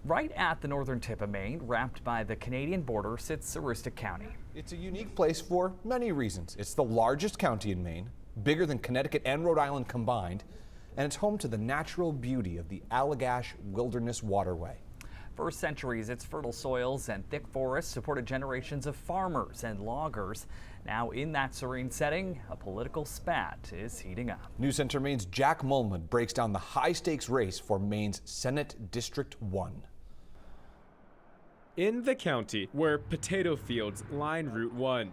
Right at the northern tip of Maine, wrapped by the Canadian border, sits Aroostook County. It's a unique place for many reasons. It's the largest county in Maine, bigger than Connecticut and Rhode Island combined, and it's home to the natural beauty of the Allagash Wilderness Waterway. For centuries, its fertile soils and thick forests supported generations of farmers and loggers. Now, in that serene setting, a political spat is heating up. News Center Maine's Jack Mulman breaks down the high-stakes race for Maine's Senate District 1. In the county where potato fields line Route 1,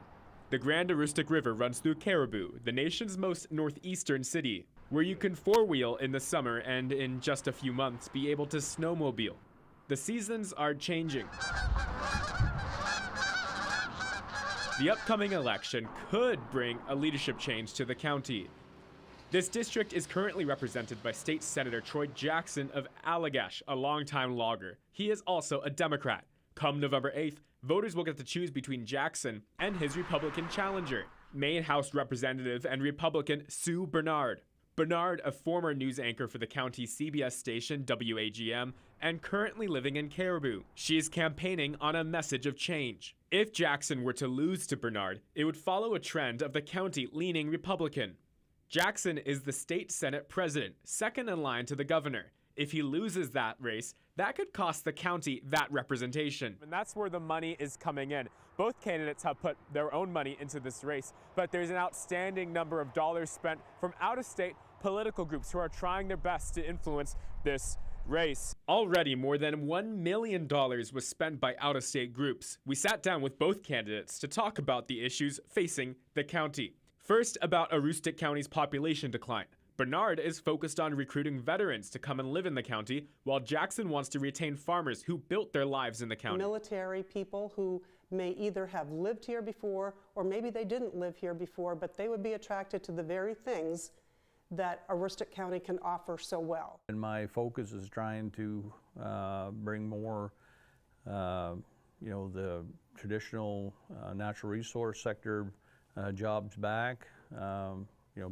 the Grand Aroostook River runs through Caribou, the nation's most northeastern city, where you can four-wheel in the summer and in just a few months be able to snowmobile. The seasons are changing. The upcoming election could bring a leadership change to the county. This district is currently represented by State Senator Troy Jackson of Allagash, a longtime logger. He is also a Democrat. Come November 8th, voters will get to choose between Jackson and his Republican challenger, Maine House Representative and Republican Sue Bernard. Bernard, a former news anchor for the county CBS station WAGM and currently living in Caribou. She is campaigning on a message of change. If Jackson were to lose to Bernard, it would follow a trend of the county leaning Republican. Jackson is the state Senate president, second in line to the governor. If he loses that race, that could cost the county that representation. And that's where the money is coming in. Both candidates have put their own money into this race, but there's an outstanding number of dollars spent from out-of-state political groups who are trying their best to influence this race. Already, more than $1 million was spent by out-of-state groups. We sat down with both candidates to talk about the issues facing the county. First, about Aroostook County's population decline. Bernard is focused on recruiting veterans to come and live in the county, while Jackson wants to retain farmers who built their lives in the county. Military people who may either have lived here before, or maybe they didn't live here before, but they would be attracted to the very things that Aroostook County can offer so well. And my focus is trying to bring more, the traditional natural resource sector jobs back.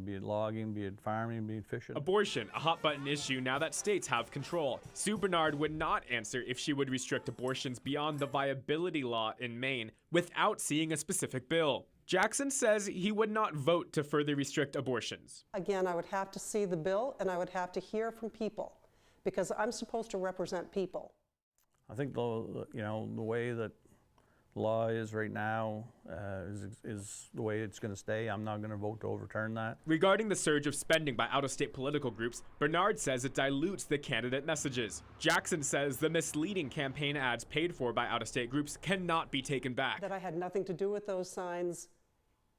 Be it logging, be it farming, be it fishing. Abortion, a hot-button issue now that states have control. Sue Bernard would not answer if she would restrict abortions beyond the viability law in Maine without seeing a specific bill. Jackson says he would not vote to further restrict abortions. Again, I would have to see the bill and I would have to hear from people because I'm supposed to represent people. I think the way that law is right now is the way it's going to stay. I'm not going to vote to overturn that. Regarding the surge of spending by out-of-state political groups, Bernard says it dilutes the candidate messages. Jackson says the misleading campaign ads paid for by out-of-state groups cannot be taken back. That I had nothing to do with those signs.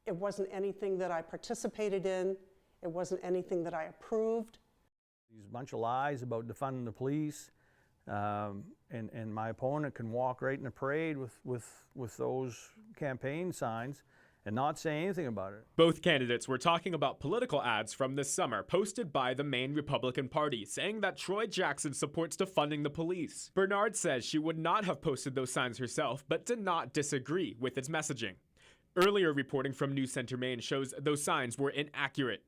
It wasn't anything that I participated in. It wasn't anything that I approved. These bunch of lies about defunding the police. And my opponent can walk right in the parade with those campaign signs and not say anything about it. Both candidates were talking about political ads from this summer posted by the Maine Republican Party saying that Troy Jackson supports defunding the police. Bernard says she would not have posted those signs herself, but did not disagree with its messaging. Earlier reporting from News Center Maine shows those signs were inaccurate.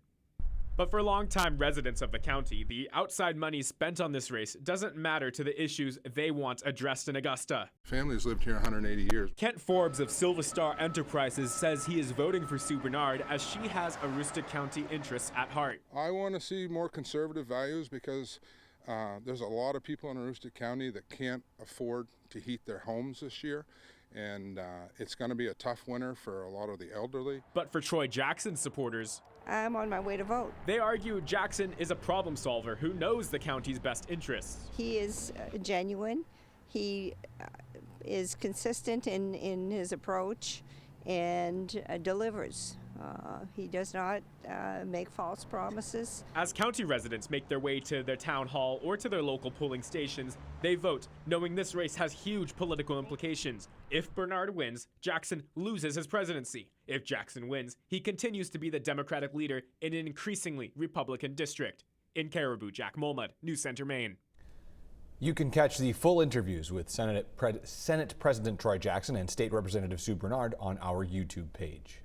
But for longtime residents of the county, the outside money spent on this race doesn't matter to the issues they want addressed in Augusta. Families lived here 180 years. Kent Forbes of Silver Star Enterprises says he is voting for Sue Bernard as she has Aroostook County interests at heart. I want to see more conservative values because there's a lot of people in Aroostook County that can't afford to heat their homes this year. And it's going to be a tough winter for a lot of the elderly. But for Troy Jackson supporters, I'm on my way to vote. They argue Jackson is a problem solver who knows the county's best interests. He is genuine. He is consistent in his approach and delivers. He does not make false promises. As county residents make their way to their town hall or to their local polling stations, they vote, knowing this race has huge political implications. If Bernard wins, Jackson loses his presidency. If Jackson wins, he continues to be the Democratic leader in an increasingly Republican district. In Caribou, Jack Mulmud, News Center, Maine. You can catch the full interviews with Senate President Troy Jackson and State Representative Sue Bernard on our YouTube page.